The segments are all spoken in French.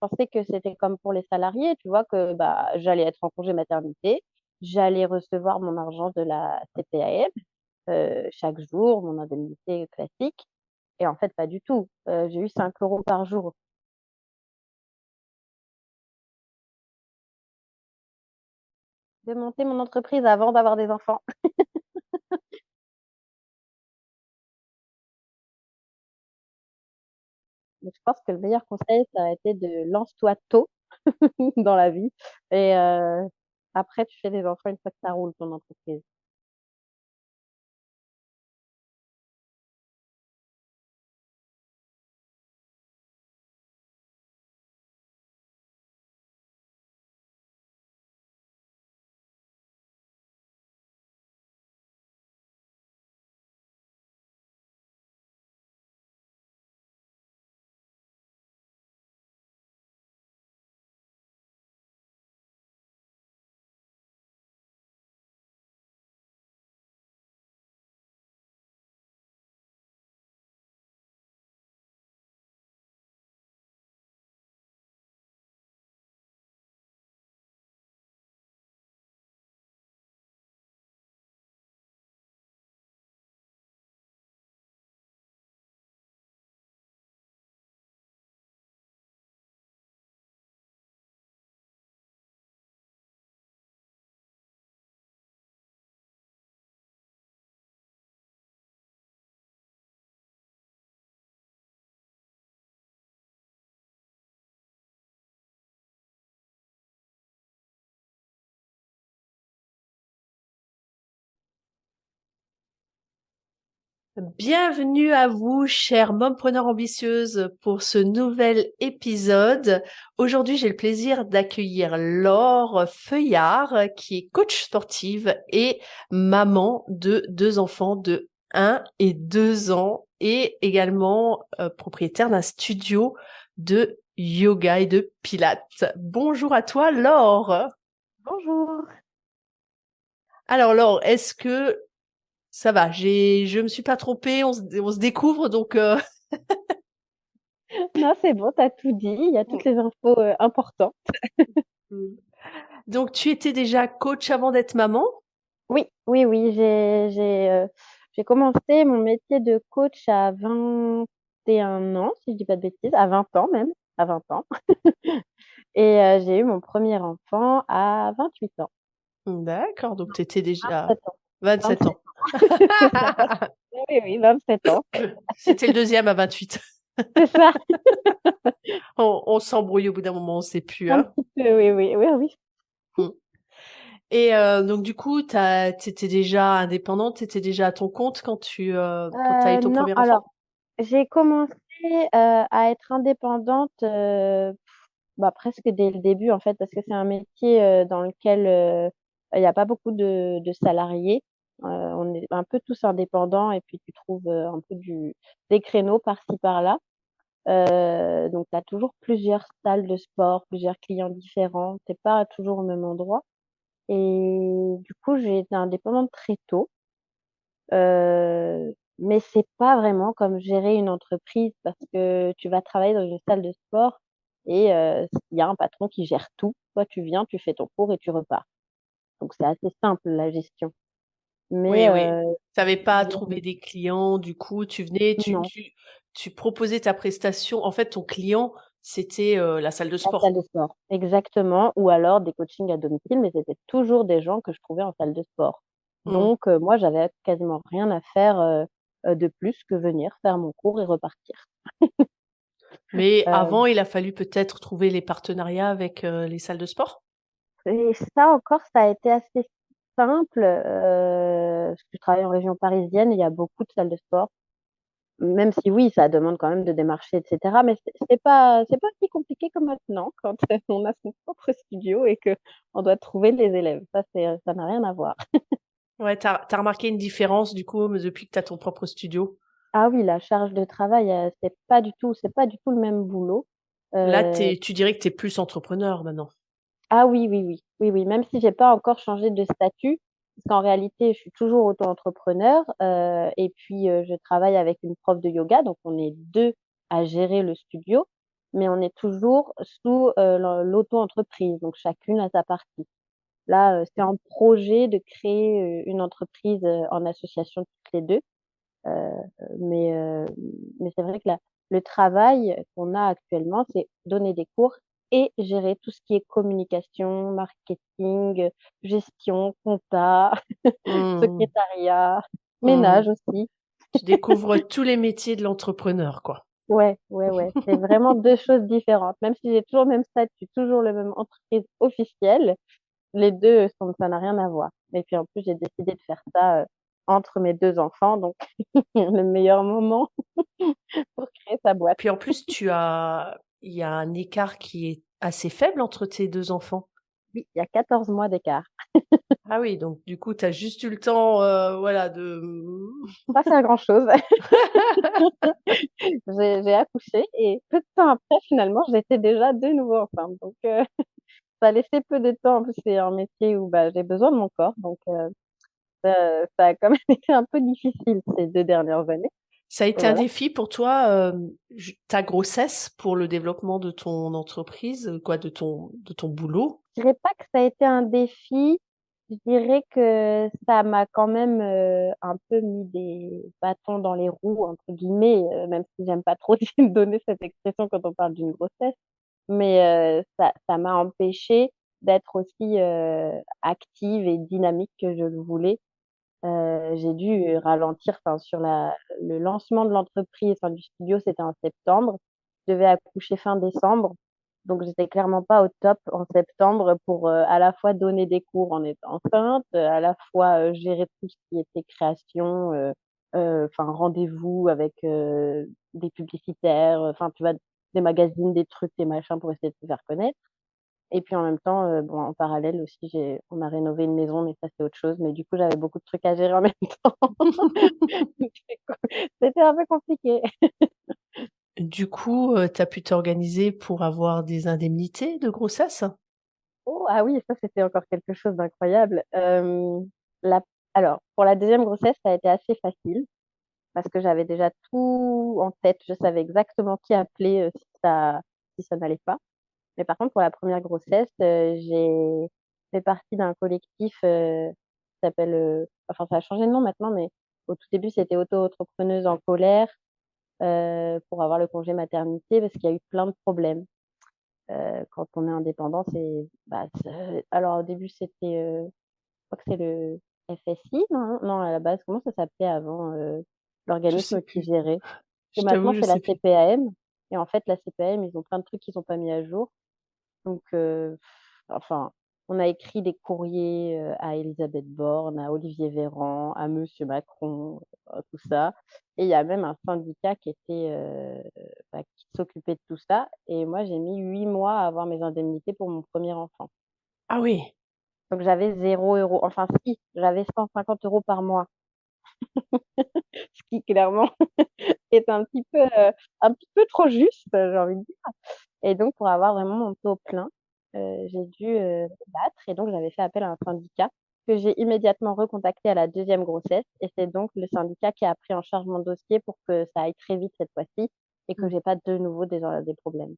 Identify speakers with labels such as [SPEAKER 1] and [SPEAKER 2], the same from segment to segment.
[SPEAKER 1] pensais que c'était comme pour les salariés, tu vois, que bah, j'allais être en congé maternité, j'allais recevoir mon argent de la CPAM chaque jour, mon indemnité classique. Et en fait, pas du tout. J'ai eu 5 euros par jour. De monter mon entreprise avant d'avoir des enfants. Donc, je pense que le meilleur conseil, ça a été de lance-toi tôt dans la vie. Et après, tu fais des enfants une fois que ça roule, ton entreprise.
[SPEAKER 2] Bienvenue à vous, chère mompreneur ambitieuse, pour ce nouvel épisode. Aujourd'hui, j'ai le plaisir d'accueillir Laure Feuillard, qui est coach sportive et maman de 2 enfants de 1 et 2 ans, et également propriétaire d'un studio de yoga et de pilates. Bonjour à toi, Laure.
[SPEAKER 1] Bonjour.
[SPEAKER 2] Alors, Laure, est-ce que ça va? Je me suis pas trompée, on se découvre, donc
[SPEAKER 1] Non, c'est bon, t'as tout dit. Il y a toutes les infos importantes.
[SPEAKER 2] Mm. Donc, tu étais déjà coach avant d'être maman?
[SPEAKER 1] Oui, oui, oui. J'ai commencé mon métier de coach à 21 ans, si je dis pas de bêtises, à 20 ans même, à 20 ans. Et j'ai eu mon premier enfant à 28 ans.
[SPEAKER 2] D'accord, donc tu étais déjà
[SPEAKER 1] 27 ans.
[SPEAKER 2] 27
[SPEAKER 1] 27
[SPEAKER 2] ans.
[SPEAKER 1] ans. C'est ça. Oui, oui, 27 ans.
[SPEAKER 2] C'était le deuxième à 28.
[SPEAKER 1] C'est ça.
[SPEAKER 2] On s'embrouille au bout d'un moment, on sait plus,
[SPEAKER 1] Un
[SPEAKER 2] hein.
[SPEAKER 1] petit peu, oui, oui, oui, oui.
[SPEAKER 2] Mm. Et donc du coup, t'étais déjà indépendante, t'étais déjà à ton compte quand t'as eu ton
[SPEAKER 1] Non,
[SPEAKER 2] premier enfant?
[SPEAKER 1] alors, j'ai commencé à être indépendante bah, presque dès le début, en fait, parce que c'est un métier dans lequel il n'y a pas beaucoup de salariés. On est un peu tous indépendants et puis tu trouves un peu des créneaux par-ci, par-là. Donc, tu as toujours plusieurs salles de sport, plusieurs clients différents. Tu pas toujours au même endroit. Et du coup, j'ai été indépendante très tôt. Mais c'est pas vraiment comme gérer une entreprise parce que tu vas travailler dans une salle de sport et il y a un patron qui gère tout. Toi, tu viens, tu fais ton cours et tu repars. Donc c'est assez simple la gestion. Mais
[SPEAKER 2] Oui, oui. T'avais pas à
[SPEAKER 1] j'ai-
[SPEAKER 2] trouver des clients, du coup, tu venais,
[SPEAKER 1] non,
[SPEAKER 2] tu proposais ta prestation. En fait, ton client, c'était la salle de
[SPEAKER 1] la salle
[SPEAKER 2] sport.
[SPEAKER 1] de sport, exactement. Ou alors des coachings à domicile, mais c'était toujours des gens que je trouvais en salle de sport.
[SPEAKER 2] Mm.
[SPEAKER 1] Donc moi, j'avais quasiment rien à faire de plus que venir faire mon cours et repartir.
[SPEAKER 2] Mais
[SPEAKER 1] Euh,
[SPEAKER 2] avant, il a fallu peut-être trouver les partenariats avec les salles de sport?
[SPEAKER 1] Et ça encore, ça a été assez simple, parce que je travaille en région parisienne, et il y a beaucoup de salles de sport. Même si oui, ça demande quand même de démarcher, et cetera, mais c'est pas si compliqué que maintenant quand on a son propre studio et que on doit trouver les élèves. Ça n'a rien à voir.
[SPEAKER 2] Ouais, t'as remarqué une différence du coup depuis que t'as ton propre studio?
[SPEAKER 1] Ah oui, la charge de travail, c'est pas du tout le même boulot.
[SPEAKER 2] Là,
[SPEAKER 1] Heu
[SPEAKER 2] tu dirais que t'es plus entrepreneur maintenant.
[SPEAKER 1] Ah oui, oui, oui. Oui, oui, même si j'ai pas encore changé de statut, parce qu'en réalité, je suis toujours auto-entrepreneur, et puis, je travaille avec une prof de yoga, donc on est 2 à gérer le studio. mais on est toujours sous l'auto-entreprise, donc chacune a sa partie. Là, c'est en projet de créer une entreprise en association toutes les deux. Euh, mais mais c'est vrai que le travail qu'on a actuellement, c'est donner des cours et gérer tout ce qui est communication, marketing, gestion, compta,
[SPEAKER 2] Mmh.
[SPEAKER 1] secrétariat,
[SPEAKER 2] Mmh.
[SPEAKER 1] ménage aussi.
[SPEAKER 2] Tu découvres tous les métiers de l'entrepreneur, quoi.
[SPEAKER 1] Ouais, ouais, ouais. C'est vraiment deux choses différentes. Même si j'ai toujours le même statut, toujours le même entreprise officielle, les deux, ça n'a rien à voir. Et puis en plus, j'ai décidé de faire ça entre mes deux enfants, donc le meilleur moment pour créer sa boîte.
[SPEAKER 2] Puis en plus, il y a un écart qui est assez faible entre tes 2 enfants.
[SPEAKER 1] Oui, il y a 14 mois d'écart.
[SPEAKER 2] Ah oui, donc du coup, tu as juste eu le temps, voilà, de
[SPEAKER 1] Pas faire grand-chose. J'ai accouché et peu de temps après, finalement, j'étais déjà de nouveau enceinte. Donc, ça a laissé peu de temps. En plus, c'est un métier où bah, j'ai besoin de mon corps. Donc, ça a quand même été un peu difficile ces 2 dernières années.
[SPEAKER 2] Ça a
[SPEAKER 1] Et
[SPEAKER 2] été un
[SPEAKER 1] voilà.
[SPEAKER 2] défi pour toi, ta grossesse pour le développement de ton entreprise, quoi, de ton boulot?
[SPEAKER 1] Je dirais pas que ça a été un défi. Je dirais que ça m'a quand même un peu mis des bâtons dans les roues, entre guillemets, même si j'aime pas trop donner cette expression quand on parle d'une grossesse. Mais ça m'a empêchée d'être aussi active et dynamique que je le voulais. J'ai dû ralentir, enfin, sur le lancement de l'entreprise, enfin, du studio, c'était en septembre. Je devais accoucher fin décembre. Donc, j'étais clairement pas au top en septembre pour à la fois donner des cours en étant enceinte, à la fois gérer tout ce qui était création, enfin, rendez-vous avec des publicitaires, enfin, tu vois, des magazines, des trucs, des machins pour essayer de se faire connaître. Et puis en même temps, bon, en parallèle aussi, on a rénové une maison, mais ça, c'est autre chose. Mais du coup, j'avais beaucoup de trucs à gérer en même temps. C'était un peu compliqué.
[SPEAKER 2] Du coup, tu as pu t'organiser pour avoir des indemnités de grossesse?
[SPEAKER 1] Oh, ah oui, ça, c'était encore quelque chose d'incroyable. La... Alors, pour la deuxième grossesse, ça a été assez facile parce que j'avais déjà tout en tête. Je savais exactement qui appeler si ça n'allait pas. Mais par contre, pour la première grossesse, j'ai fait partie d'un collectif qui s'appelle, enfin, ça a changé de nom maintenant, mais au tout début, c'était Auto-entrepreneuse en colère pour avoir le congé maternité parce qu'il y a eu plein de problèmes. Quand on est indépendant, alors au début, c'était, je crois que c'est le FSI, non, non, à la base, comment ça s'appelait avant,
[SPEAKER 2] Je sais
[SPEAKER 1] l'organisme qui
[SPEAKER 2] plus.
[SPEAKER 1] gérait. Et
[SPEAKER 2] Je t'avoue,
[SPEAKER 1] maintenant,
[SPEAKER 2] je
[SPEAKER 1] c'est la
[SPEAKER 2] sais plus.
[SPEAKER 1] CPAM. Et en fait, la CPAM, ils ont plein de trucs qu'ils n'ont pas mis à jour. Donc, enfin, on a écrit des courriers à Elisabeth Borne, à Olivier Véran, à Monsieur Macron, tout ça. Et il y a même un syndicat qui s'occupait de tout ça. Et moi, j'ai mis 8 mois à avoir mes indemnités pour mon premier enfant.
[SPEAKER 2] Ah oui!
[SPEAKER 1] Donc, j'avais 0 euros. Enfin, si, j'avais 150 euros par mois, ce qui clairement est un petit peu trop juste, j'ai envie de dire. Et donc, pour avoir vraiment mon taux plein, j'ai dû me battre. Et donc, j'avais fait appel à un syndicat que j'ai immédiatement recontacté à la deuxième grossesse. Et c'est donc le syndicat qui a pris en charge mon dossier pour que ça aille très vite cette fois-ci et que
[SPEAKER 2] Mmh,
[SPEAKER 1] j'ai pas de nouveau des problèmes.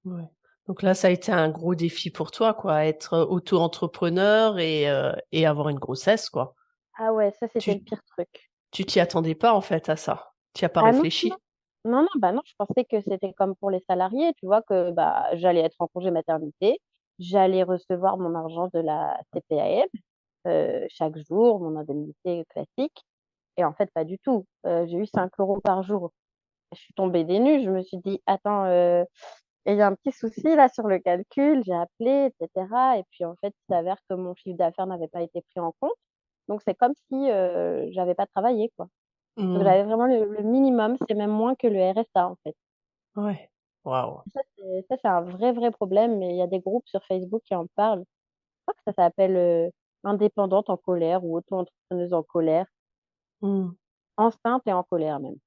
[SPEAKER 2] ouais. Donc là, ça a été un gros défi pour toi, quoi, être auto-entrepreneur et avoir une grossesse, quoi.
[SPEAKER 1] Ah ouais, ça, c'était le
[SPEAKER 2] Tu
[SPEAKER 1] pire truc.
[SPEAKER 2] tu t'y attendais pas, en fait, à ça? Tu y as pas
[SPEAKER 1] Ah non, non,
[SPEAKER 2] réfléchi?
[SPEAKER 1] non, non, bah non, je pensais que c'était comme pour les salariés, tu vois, que bah, j'allais être en congé maternité, j'allais recevoir mon argent de la CPAM chaque jour, mon indemnité classique. Et en fait, pas du tout. J'ai eu 5 euros par jour. Je suis tombée des nues. Je me suis dit, attends, il y a un petit souci là sur le calcul. J'ai appelé, etc. Et puis en fait, il s'avère que mon chiffre d'affaires n'avait pas été pris en compte. Donc c'est comme si j'avais pas travaillé, quoi. Donc
[SPEAKER 2] Mmh.
[SPEAKER 1] j'avais vraiment le minimum. C'est même moins que le RSA, en fait.
[SPEAKER 2] Ouais. Waouh!
[SPEAKER 1] Ça, c'est un vrai, vrai problème. Mais il y a des groupes sur Facebook qui en parlent. Je crois que ça s'appelle Indépendante en colère ou Auto-entrepreneuse en colère.
[SPEAKER 2] Mmh.
[SPEAKER 1] Enceinte et en colère même.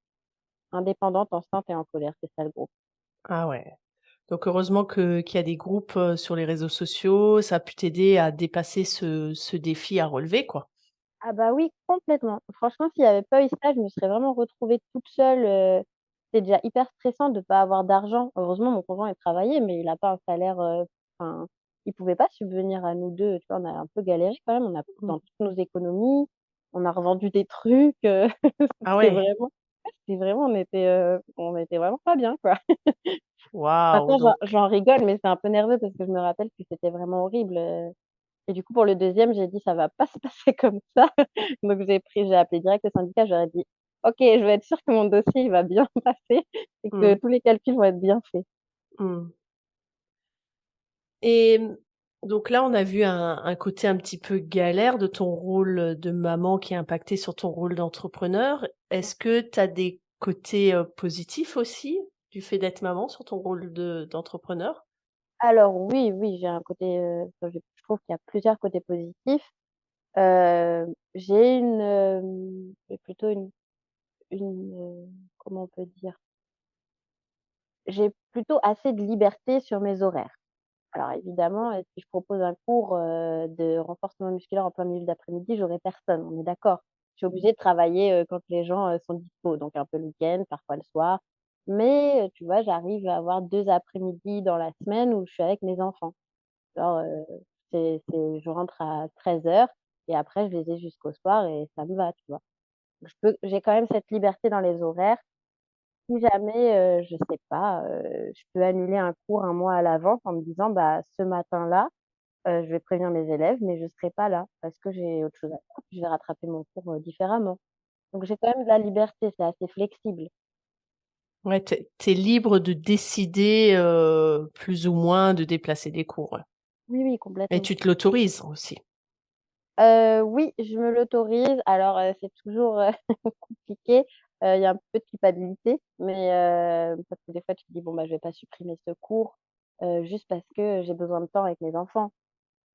[SPEAKER 1] Indépendante, enceinte et en colère, c'est ça le groupe.
[SPEAKER 2] Ah ouais. Donc heureusement qu'il y a des groupes, sur les réseaux sociaux, ça a pu t'aider à dépasser ce défi à relever, quoi.
[SPEAKER 1] Ah bah oui, complètement. Franchement, s'il y avait pas eu ça, je me serais vraiment retrouvée toute seule, c'est déjà hyper stressant de pas avoir d'argent. Heureusement, mon conjoint, il travaillait, mais il a pas un salaire, enfin, il pouvait pas subvenir à nous 2. Tu vois? On a un peu galéré quand même, on a
[SPEAKER 2] Mmh.
[SPEAKER 1] dans toutes nos économies, on a revendu des trucs,
[SPEAKER 2] Ah
[SPEAKER 1] c'était
[SPEAKER 2] ouais,
[SPEAKER 1] vraiment c'était vraiment on était vraiment pas bien, quoi.
[SPEAKER 2] waouh,
[SPEAKER 1] Maintenant,
[SPEAKER 2] donc
[SPEAKER 1] j'en rigole, mais c'est un peu nerveux parce que je me rappelle que c'était vraiment horrible, et du coup, pour le deuxième, j'ai dit: «Ça va pas se passer comme ça». Donc j'ai appelé direct le syndicat, je leur ai dit: «OK, je veux être sûre que mon dossier, il va bien passer et que
[SPEAKER 2] mmh,
[SPEAKER 1] tous les calculs vont être bien faits».
[SPEAKER 2] mmh. Et donc là, on a vu un côté un petit peu galère de ton rôle, de maman qui a impacté sur ton rôle d'entrepreneur. Est-ce que tu as des côtés, positifs aussi du fait d'être maman sur ton rôle d'entrepreneur?
[SPEAKER 1] Alors oui, oui, j'ai un côté, enfin, je trouve qu'il y a plusieurs côtés positifs. J'ai plutôt comment on peut dire? J'ai plutôt assez de liberté sur mes horaires. Alors évidemment, si je propose un cours, de renforcement musculaire en plein milieu d'après-midi, j'aurai personne, on est d'accord. Je suis obligée de travailler, quand les gens, sont dispo, donc un peu le week-end, parfois le soir. Mais, tu vois, j'arrive à avoir 2 après-midi dans la semaine où je suis avec mes enfants. Genre, c'est je rentre à 13h et après je les ai jusqu'au soir et ça me va, tu vois? J'ai quand même cette liberté dans les horaires. Si jamais, je sais pas, je peux annuler un cours un mois à l'avance en me disant: «Bah, ce matin-là, je vais prévenir mes élèves, mais je serai pas là parce que j'ai autre chose à faire, je vais rattraper mon cours, différemment». Donc j'ai quand même de la liberté, c'est assez flexible.
[SPEAKER 2] Ouais, tu es libre de décider, plus ou moins de déplacer des cours, ouais.
[SPEAKER 1] Oui, oui,
[SPEAKER 2] Et
[SPEAKER 1] complètement.
[SPEAKER 2] tu te l'autorises aussi?
[SPEAKER 1] Oui, je me l'autorise. Alors, c'est toujours, compliqué. Il y a un peu de culpabilité, mais parce que des fois tu te dis: «Bon, bah, je vais pas supprimer ce cours, juste parce que j'ai besoin de temps avec mes enfants».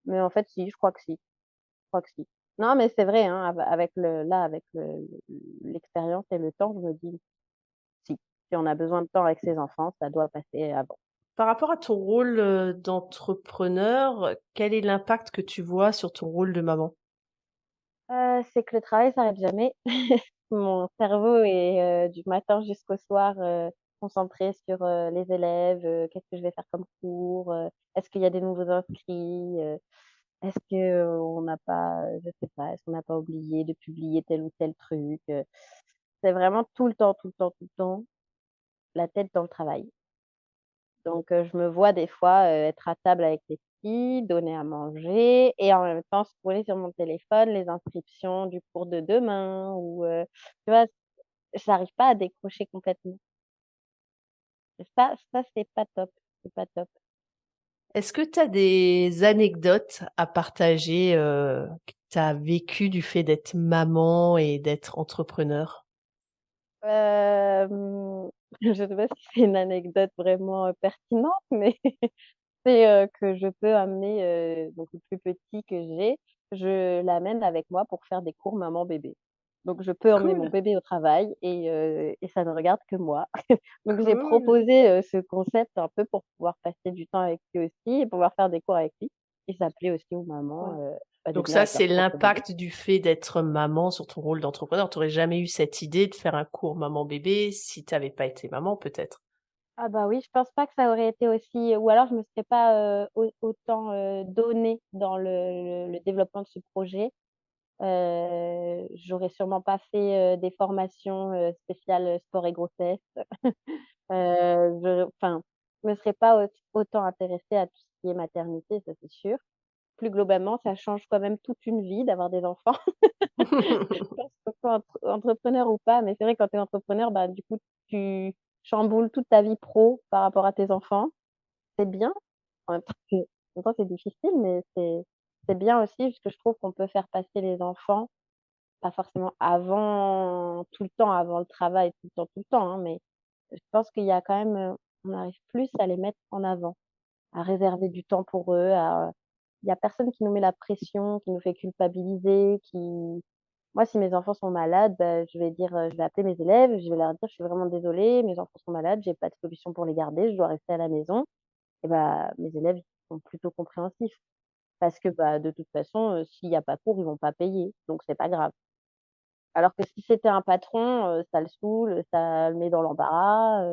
[SPEAKER 1] Mais en fait si, je crois que si, je crois que si. Non, mais c'est vrai, hein, avec l'expérience et le temps, je me dis: «Si, si on a besoin de temps avec ses enfants, ça doit passer avant».
[SPEAKER 2] Par rapport à ton rôle, d'entrepreneur, quel est l'impact que tu vois sur ton rôle de maman?
[SPEAKER 1] C'est que le travail s'arrête jamais. Mon cerveau est, du matin jusqu'au soir, concentré sur, les élèves, qu'est-ce que je vais faire comme cours, est-ce qu'il y a des nouveaux inscrits, est-ce qu'on n'a pas, je sais pas, est-ce qu'on n'a pas oublié de publier tel ou tel truc, c'est vraiment tout le temps, tout le temps, tout le temps, la tête dans le travail. Donc je me vois des fois, être à table avec les petits, donner à manger et en même temps scroller sur mon téléphone les inscriptions du cours de demain ou tu vois? J'arrive pas à décrocher complètement. Ça, c'est pas top, c'est pas top.
[SPEAKER 2] Est-ce que tu as des anecdotes à partager, que tu as vécues du fait d'être maman et d'être entrepreneur?
[SPEAKER 1] Je sais pas si c'est une anecdote vraiment, pertinente, mais c'est, que je peux amener, donc le plus petit que j'ai, je l'amène avec moi pour faire des cours maman-bébé. Donc je peux emmener mon
[SPEAKER 2] Cool,
[SPEAKER 1] bébé au travail et ça ne regarde que moi. Donc j'ai
[SPEAKER 2] cool.
[SPEAKER 1] proposé, ce concept un peu pour pouvoir passer du temps avec lui aussi et pouvoir faire des cours avec lui et ça plaît aussi aux
[SPEAKER 2] Ouais.
[SPEAKER 1] mamans, bah, de
[SPEAKER 2] Donc
[SPEAKER 1] venir
[SPEAKER 2] ça,
[SPEAKER 1] avec leur
[SPEAKER 2] c'est
[SPEAKER 1] propre bébé.
[SPEAKER 2] l'impact du fait d'être maman sur ton rôle d'entrepreneur. Tu aurais jamais eu cette idée de faire un cours maman-bébé si tu avais pas été maman, peut-être?
[SPEAKER 1] Ah bah oui, je pense pas que ça aurait été aussi ou alors je me serais pas, autant, donnée dans le développement de ce projet. J'aurais sûrement pas fait, des formations, spéciales, sport et grossesse. Je me serais pas autant intéressée à tout ce qui est maternité, ça c'est sûr. Plus globalement, ça change quand même toute une vie d'avoir des enfants. Je pense que soit entrepreneur ou pas, mais c'est vrai quand tu es entrepreneur, bah, du coup, tu chamboules toute ta vie pro par rapport à tes enfants. C'est bien, en même temps c'est difficile, mais c'est bien aussi parce que je trouve qu'on peut faire passer les enfants, pas forcément avant tout le temps, avant le travail, tout le temps, hein, mais je pense qu'il y a quand même, on arrive plus à les mettre en avant, à réserver du temps pour eux, il y a personne qui nous met la pression, qui nous fait culpabiliser, qui moi, si mes enfants sont malades, bah, je vais dire, je vais appeler mes élèves, je vais leur dire: «Je suis vraiment désolée, mes enfants sont malades, j'ai pas de solution pour les garder, je dois rester à la maison». Et bah, mes élèves ils sont plutôt compréhensifs parce que, bah, de toute façon, s'il y a pas cours, ils vont pas payer, donc c'est pas grave. Alors que si c'était un patron, ça le saoule, ça le met dans l'embarras,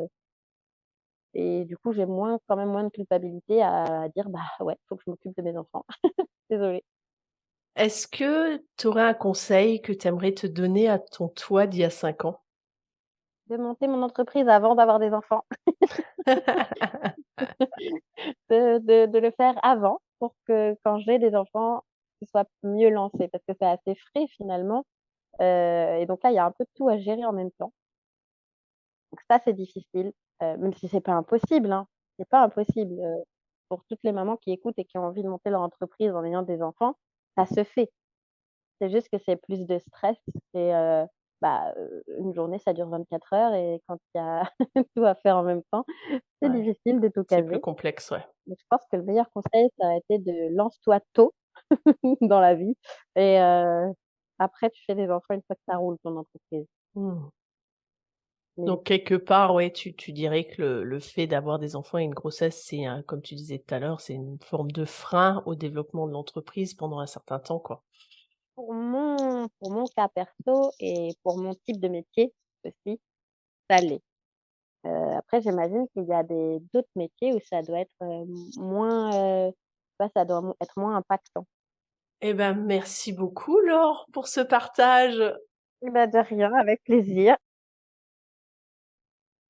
[SPEAKER 1] et du coup, j'ai quand même moins de culpabilité à dire: «Bah ouais, faut que je m'occupe de mes enfants, désolée».
[SPEAKER 2] Est-ce que tu aurais un conseil que tu aimerais te donner à ton toi d'il y a 5 ans?
[SPEAKER 1] De monter mon entreprise avant d'avoir des enfants, de le faire avant pour que quand j'ai des enfants, ce soit mieux lancé parce que c'est assez frais finalement, et donc là, il y a un peu de tout à gérer en même temps. Donc ça, c'est difficile, même si c'est pas impossible, hein. C'est pas impossible, pour toutes les mamans qui écoutent et qui ont envie de monter leur entreprise en ayant des enfants, ça se fait. C'est juste que c'est plus de stress et une journée, ça dure 24 heures et quand il y a tout à faire en même temps, c'est
[SPEAKER 2] Ouais,
[SPEAKER 1] difficile de tout
[SPEAKER 2] c'est plus
[SPEAKER 1] caser.
[SPEAKER 2] complexe, ouais.
[SPEAKER 1] Donc je pense que le meilleur conseil, ça a été de lance-toi tôt dans la vie et après tu fais des enfants une fois que ça roule ton entreprise.
[SPEAKER 2] Mmh.
[SPEAKER 1] Mais
[SPEAKER 2] Donc quelque part, ouais, tu dirais que le fait d'avoir des enfants et une grossesse, c'est un comme tu disais tout à l'heure, c'est une forme de frein au développement de l'entreprise pendant un certain temps, quoi.
[SPEAKER 1] pour mon cas perso et pour mon type de métier aussi, ça l'est. Après j'imagine qu'il y a des d'autres métiers où ça doit être, moins, ça doit être moins impactant.
[SPEAKER 2] Eh ben, merci beaucoup Laure pour ce partage.
[SPEAKER 1] Eh bah, de rien, avec plaisir.